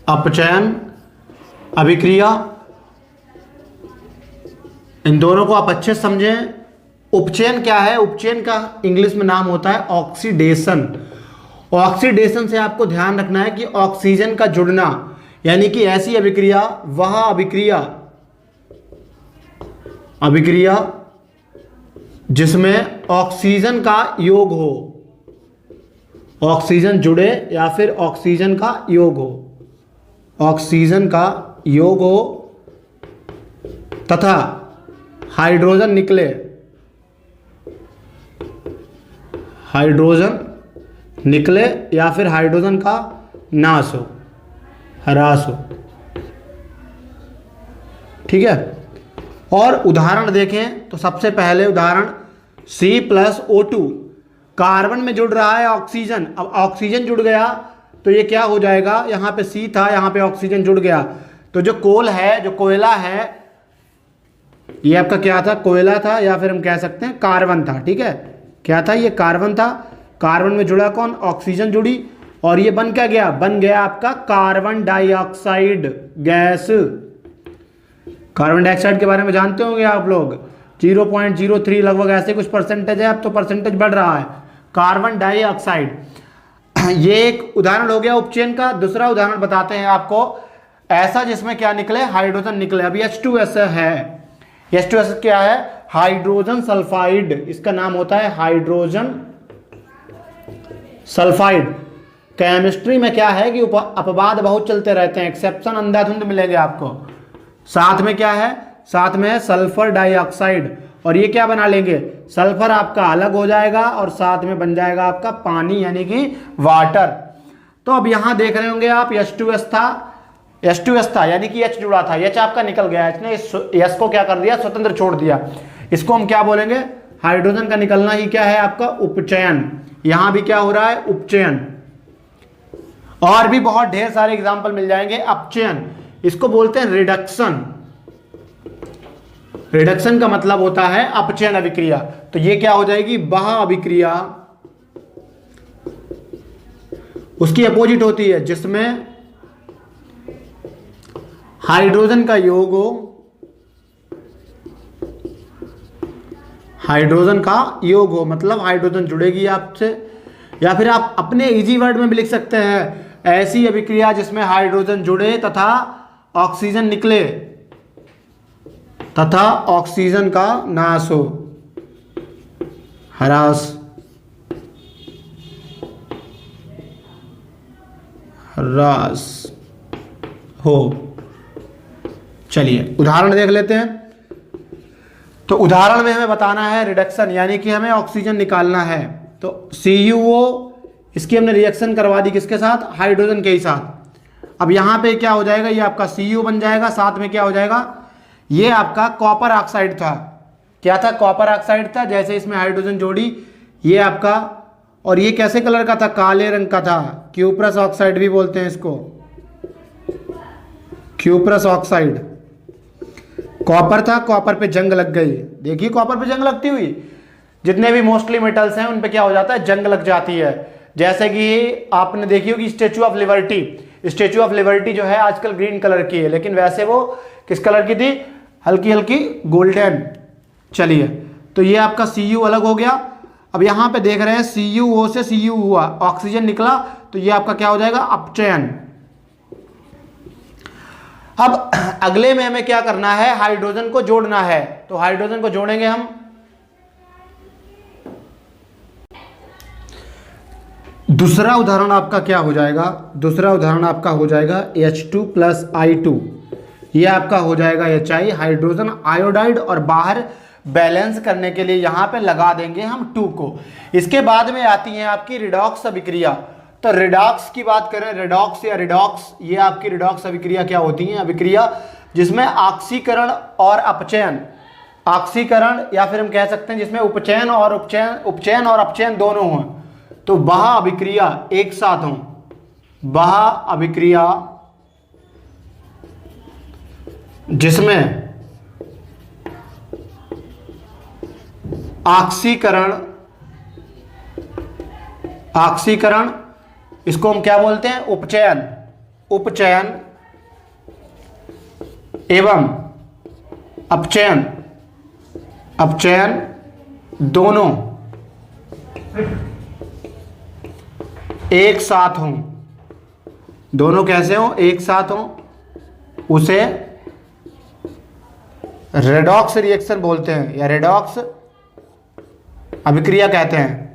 अपचयन अभिक्रिया। इन दोनों को आप अच्छे से समझें। उपचयन क्या है, उपचयन का इंग्लिश में नाम होता है ऑक्सीडेशन। ऑक्सीडेशन से आपको ध्यान रखना है कि ऑक्सीजन का जुड़ना, यानी कि ऐसी अभिक्रिया, वह अभिक्रिया जिसमें ऑक्सीजन का योग हो, ऑक्सीजन जुड़े या फिर ऑक्सीजन का योग हो, ऑक्सीजन का योग हो तथा हाइड्रोजन निकले, हाइड्रोजन निकले या फिर हाइड्रोजन का नाश हो, ह्रास हो। ठीक है, और उदाहरण देखें तो सबसे पहले उदाहरण C+O2, कार्बन में जुड़ रहा है ऑक्सीजन। अब ऑक्सीजन जुड़ गया तो ये क्या हो जाएगा, यहाँ पे C था, यहाँ पे ऑक्सीजन जुड़ गया, तो जो कोल है, जो कोयला है, ये आपका क्या था, कोयला था, या फिर हम कह सकते हैं कार्बन था। ठीक है, क्या था, ये कार्बन था। कार्बन में जुड़ा कौन, ऑक्सीजन जुड़ी, और ये बन क्या गया, बन गया आपका carbon dioxide gas. Carbon dioxide के बारे में जानते होंगे आप लोग, 0.03 लगभग ऐसे कुछ परसेंटेज है, अब तो परसेंटेज बढ़ रहा है, कार्बन डाइऑक्साइड। ये एक उदाहरण हो गया उपचयन का। दूसरा उदाहरण बताते हैं आपको ऐसा जिसमें क्या निकले, हाइड्रोजन निकले। अभी H2S है, H2S क्या है, हाइड्रोजन सल्फाइड, इसका नाम होता है हाइड्रोजन सल्फाइड। केमिस्ट्री में क्या है कि अपवाद बहुत चलते रहते हैं, एक्सेप्शन अंधाधुंध मिलेंगे आपको। साथ में क्या है, साथ में है सल्फर डाइऑक्साइड, और ये क्या बना लेंगे, सल्फर आपका अलग हो जाएगा और साथ में बन जाएगा आपका पानी यानी कि वाटर। तो अब यहां देख रहे होंगे आप H2S था यानी कि H जुड़ा था, H आपका निकल गया, H ने इस S को क्या कर दिया, स्वतंत्र छोड़ दिया। इसको हम क्या बोलेंगे, हाइड्रोजन का निकलना ही क्या है आपका उपचयन। यहां भी क्या हो रहा है, उपचयन। और भी बहुत ढेर सारे एग्जाम्पल मिल जाएंगे। अपचयन, इसको बोलते हैं रिडक्शन। रिडक्शन का मतलब होता है अपचयन अभिक्रिया। तो ये क्या हो जाएगी, बहा अभिक्रिया। उसकी अपोजिट होती है जिसमें हाइड्रोजन का योग हो, हाइड्रोजन का योग हो मतलब हाइड्रोजन जुड़ेगी आपसे, या फिर आप अपने इजी वर्ड में भी लिख सकते हैं, ऐसी अभिक्रिया जिसमें हाइड्रोजन जुड़े तथा ऑक्सीजन निकले तथा ऑक्सीजन का नाश हो, ह्रास हो। चलिए उदाहरण देख लेते हैं। तो उदाहरण में हमें बताना है रिडक्शन, यानी कि हमें ऑक्सीजन निकालना है। तो CuO इसकी हमने रिएक्शन करवा दी किसके साथ, हाइड्रोजन के ही साथ। अब यहाँ पे क्या हो जाएगा, ये आपका Cu बन जाएगा, साथ में क्या हो जाएगा, ये आपका कॉपर ऑक्साइड था। क्या था, कॉपर ऑक्साइड था। जैसे इसमें हाइड्रोजन जोड़ी, ये आपका, और ये कैसे कलर का था, काले रंग का था, क्यूप्रस ऑक्साइड भी बोलते हैं इसको, क्यूप्रस ऑक्साइड। कॉपर था, कॉपर पे जंग लग गई। देखिए कॉपर पे जंग लगती हुई, जितने भी मोस्टली मेटल्स हैं उन पे क्या हो जाता है, जंग लग जाती है। जैसे कि आपने देखी होगी statue of liberty, statue of liberty जो है आजकल ग्रीन कलर की है, लेकिन वैसे वो किस कलर की थी, हल्की हल्की गोल्डन। चलिए, तो ये आपका Cu अलग हो गया। अब यहां पे देख रहे हैं CuO से Cu हुआ, ऑक्सीजन निकला, तो ये आपका क्या हो जाएगा, अपचयन। अब अगले में हमें क्या करना है, हाइड्रोजन को जोड़ना है। तो हाइड्रोजन को जोड़ेंगे हम। दूसरा उदाहरण आपका क्या हो जाएगा, दूसरा उदाहरण आपका हो जाएगा H2 + I2। ये आपका हो जाएगा HI, हाइड्रोजन आयोडाइड, और बाहर बैलेंस करने के लिए यहाँ पे लगा देंगे हम 2 को। इसके बाद में आती है आपकी रिडॉक्स अभिक्रिया। तो रिडॉक्स की बात करें, रिडॉक्स या रिडॉक्स, ये आपकी रिडॉक्स अभिक्रिया क्या होती है, अभिक्रिया जिसमें ऑक्सीकरण और अपचयन, ऑक्सीकरण या फिर हम कह सकते हैं जिसमें उपचयन और अपचयन दोनों हों। तो बहा अभिक्रिया एक साथ हों, बहा अभिक्रिया जिसमें ऑक्सीकरण, इसको हम क्या बोलते हैं, उपचयन एवं अपचयन दोनों एक साथ हों। दोनों कैसे हों, एक साथ हों, उसे रेडॉक्स रिएक्शन बोलते हैं या रेडॉक्स अभिक्रिया कहते हैं।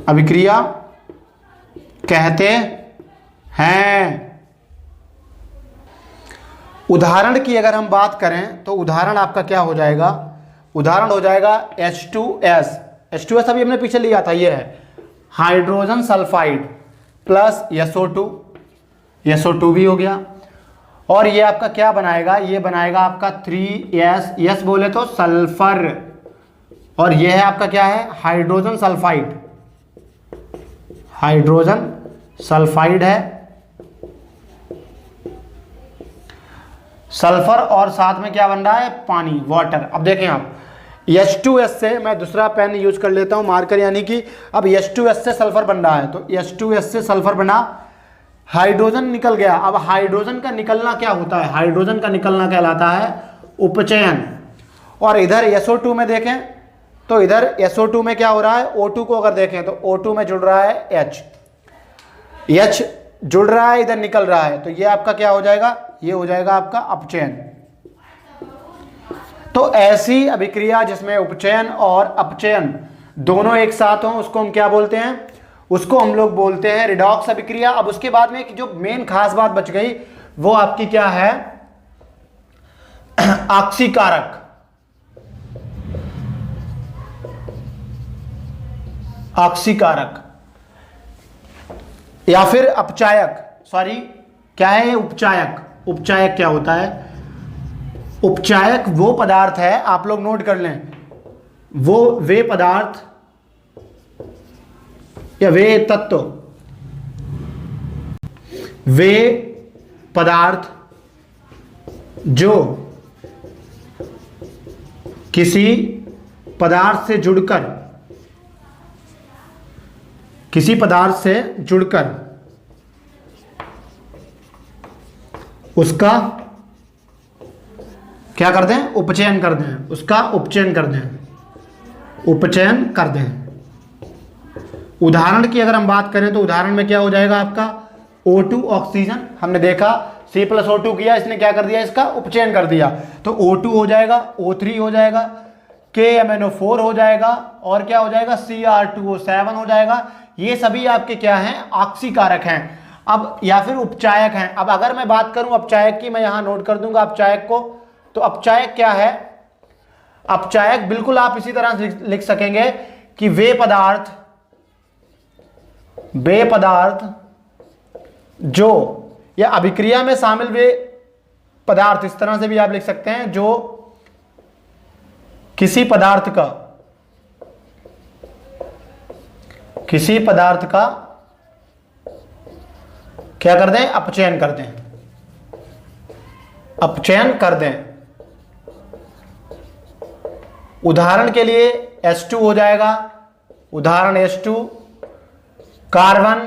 अभिक्रिया कहते हैं। उदाहरण की अगर हम बात करें तो उदाहरण आपका क्या हो जाएगा, उदाहरण हो जाएगा H2S। H2S अभी हमने पीछे लिया था, ये है हाइड्रोजन सल्फाइड प्लस SO2 भी हो गया। और ये आपका क्या बनाएगा, ये बनाएगा आपका 3S बोले तो सल्फर, और ये है आपका क्या है, हाइड्रोजन सल्फाइड, हाइड्रोजन सल्फाइड है सल्फर, और साथ में क्या बन रहा है, पानी, वाटर। अब देखें आप H2S से, मैं दूसरा पेन यूज कर लेता हूं, मार्कर, यानी कि अब H2S से सल्फर बन रहा है। तो H2S से सल्फर बना, हाइड्रोजन निकल गया। अब हाइड्रोजन का निकलना क्या होता है, हाइड्रोजन का निकलना कहलाता है उपचयन। और इधर SO2 में देखें तो इधर SO2 में क्या हो रहा है, O2 को अगर देखें तो O2 में जुड़ रहा है H जुड़ रहा है, इधर निकल रहा है, तो ये आपका क्या हो जाएगा, ये हो जाएगा आपका अपचयन। तो ऐसी अभिक्रिया जिसमें उपचयन और अपचयन दोनों एक साथ हों उसको हम क्या बोलते हैं, उसको हम लोग बोलते हैं रिडॉक्स अभिक्रिया। अब उसके बाद में जो मेन खास बात बच गई वो आपकी क्या है, ऑक्सीकारक। ऑक्सीकारक या फिर अपचायक, सॉरी क्या है ये, उपचायक। उपचायक क्या होता है, उपचायक वो पदार्थ है, आप लोग नोट कर लें, वो वे पदार्थ या वे तत्व, वे पदार्थ जो किसी पदार्थ से जुड़कर, किसी पदार्थ से जुड़कर उसका क्या कर दें, उपचयन कर दें, उसका उपचयन कर दें, उपचयन कर दें। उदाहरण की अगर हम बात करें तो उदाहरण में क्या हो जाएगा आपका, O2 ऑक्सीजन, हमने देखा C+O2 किया, इसने क्या कर दिया, इसका उपचयन कर दिया, तो O2 हो जाएगा, O3 हो जाएगा, KMnO4 हो जाएगा, और क्या हो जाएगा, Cr2O7 हो जाएगा। ये सभी आपके क्या हैं, ऑक्सीकारक हैं। अब या फिर उपचायक हैं। अब अगर मैं बात करूं अपचायक की, मैं यहां नोट कर दूंगा अपचायक को, तो अपचायक क्या है, अपचायक बिल्कुल आप इसी तरह लिख सकेंगे कि वे पदार्थ जो, या अभिक्रिया में शामिल वे पदार्थ, इस तरह से भी आप लिख सकते हैं, जो किसी पदार्थ का क्या कर दें, अपचयन कर दें, अपचयन कर दें। उदाहरण के लिए H2 हो जाएगा, उदाहरण H2, कार्बन,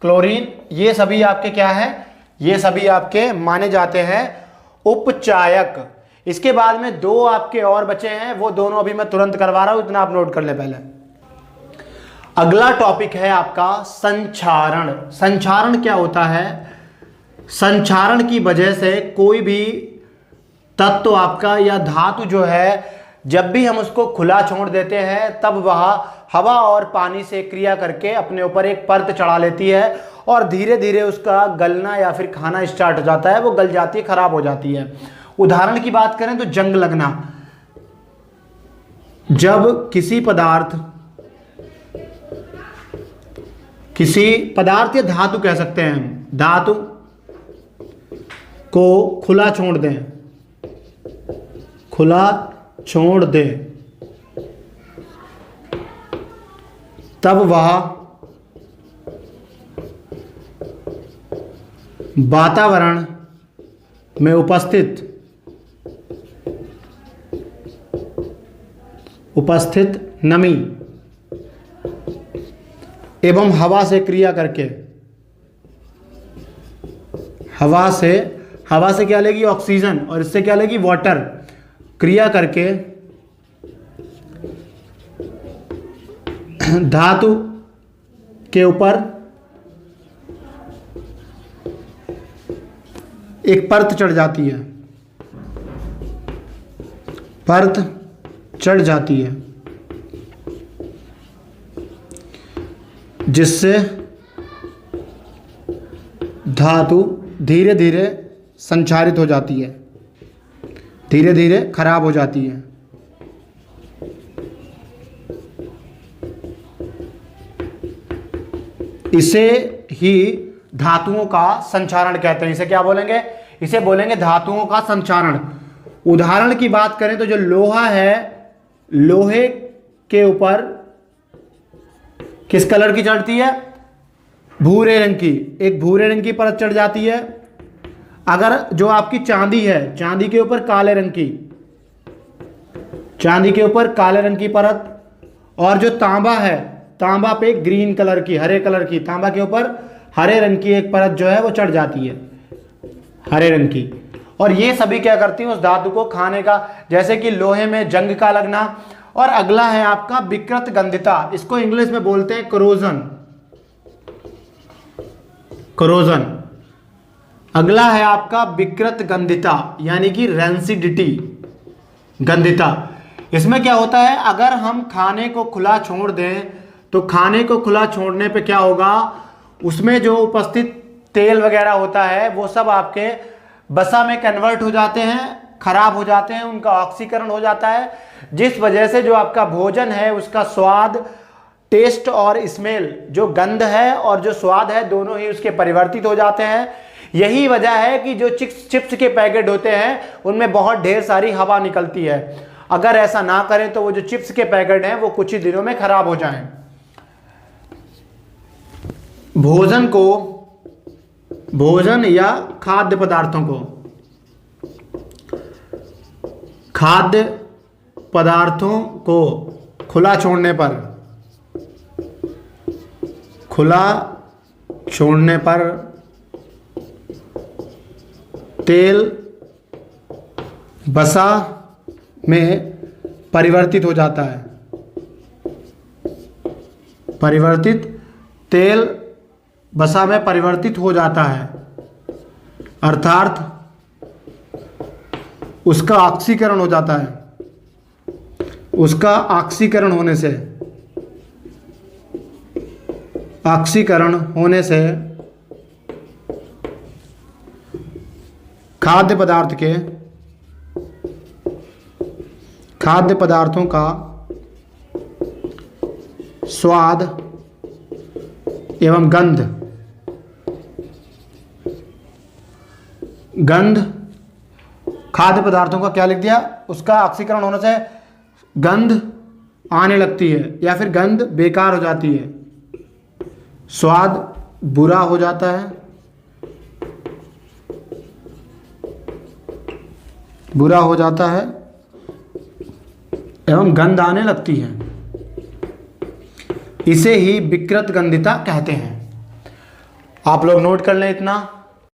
क्लोरीन, ये सभी आपके क्या है, ये सभी आपके माने जाते हैं उपचायक। इसके बाद में दो आपके और बचे हैं, वो दोनों अभी मैं तुरंत करवा रहा हूं, इतना आप नोट कर ले पहले। अगला टॉपिक है आपका संक्षारण। संक्षारण क्या होता है, संक्षारण की वजह से कोई भी तत्व आपका या धातु जो है, जब भी हम उसको खुला छोड़ देते हैं तब वह हवा और पानी से क्रिया करके अपने ऊपर एक परत चढ़ा लेती है, और धीरे धीरे उसका गलना या फिर खाना स्टार्ट हो जाता है, वो गल जाती है, खराब हो जाती है। उदाहरण की बात करें तो जंग लगना। जब किसी पदार्थ या धातु कह सकते हैं, धातु को खुला छोड़ दें, खुला छोड़ दें, तब वह वातावरण में उपस्थित नमी एवं हवा से क्रिया करके, हवा से क्या लेगी, ऑक्सीजन, और इससे क्या लेगी, वाटर, क्रिया करके धातु के ऊपर एक परत चढ़ जाती है, परत चढ़ जाती है, जिससे धातु धीरे धीरे संक्षारित हो जाती है, धीरे धीरे खराब हो जाती है। इसे ही धातुओं का संक्षारण कहते हैं। इसे क्या बोलेंगे, इसे बोलेंगे धातुओं का संक्षारण। उदाहरण की बात करें तो जो लोहा है, लोहे के ऊपर किस कलर की चढ़ती है, भूरे रंग की, एक भूरे रंग की परत चढ़ जाती है। अगर जो आपकी चांदी है, चांदी के ऊपर काले रंग की, चांदी के ऊपर काले रंग की परत, और जो तांबा है, तांबा पे ग्रीन कलर की, हरे कलर की, तांबा के ऊपर हरे रंग की एक परत जो है वो चढ़ जाती है, हरे रंग की। और ये सभी क्या करती हैं, उस धातु को खाने का, जैसे कि लोहे में जंग का लगना। और अगला है आपका विकृत गंधिता, इसको इंग्लिश में बोलते हैं करोजन, करोजन। अगला है आपका विकृत गंधिता यानी कि रेंसिडिटी, गंधिता। इसमें क्या होता है, अगर हम खाने को खुला छोड़ दें तो खाने को खुला छोड़ने पे क्या होगा, उसमें जो उपस्थित तेल वगैरह होता है वो सब आपके वसा में कन्वर्ट हो जाते हैं, खराब हो जाते हैं, उनका ऑक्सीकरण हो जाता है, जिस वजह से जो आपका भोजन है उसका स्वाद, टेस्ट और स्मेल, जो गंध है और जो स्वाद है दोनों ही उसके परिवर्तित हो जाते हैं। यही वजह है कि जो चिप्स के पैकेट होते हैं उनमें बहुत ढेर सारी हवा निकलती है। अगर ऐसा ना करें तो वो जो चिप्स के पैकेट हैं वो कुछ ही दिनों में खराब हो जाएं। भोजन या खाद्य पदार्थों को खुला छोड़ने पर तेल वसा में परिवर्तित हो जाता है, तेल वसा में परिवर्तित हो जाता है, अर्थात उसका ऑक्सीकरण हो जाता है। उसका ऑक्सीकरण होने से खाद्य पदार्थों का स्वाद एवं गंध खाद्य पदार्थों का क्या लिख दिया, उसका ऑक्सीकरण होने से गंध आने लगती है या फिर गंध बेकार हो जाती है, स्वाद बुरा हो जाता है, एवं गंध आने लगती है। इसे ही विकृत गंधिता कहते हैं। आप लोग नोट कर लें इतना।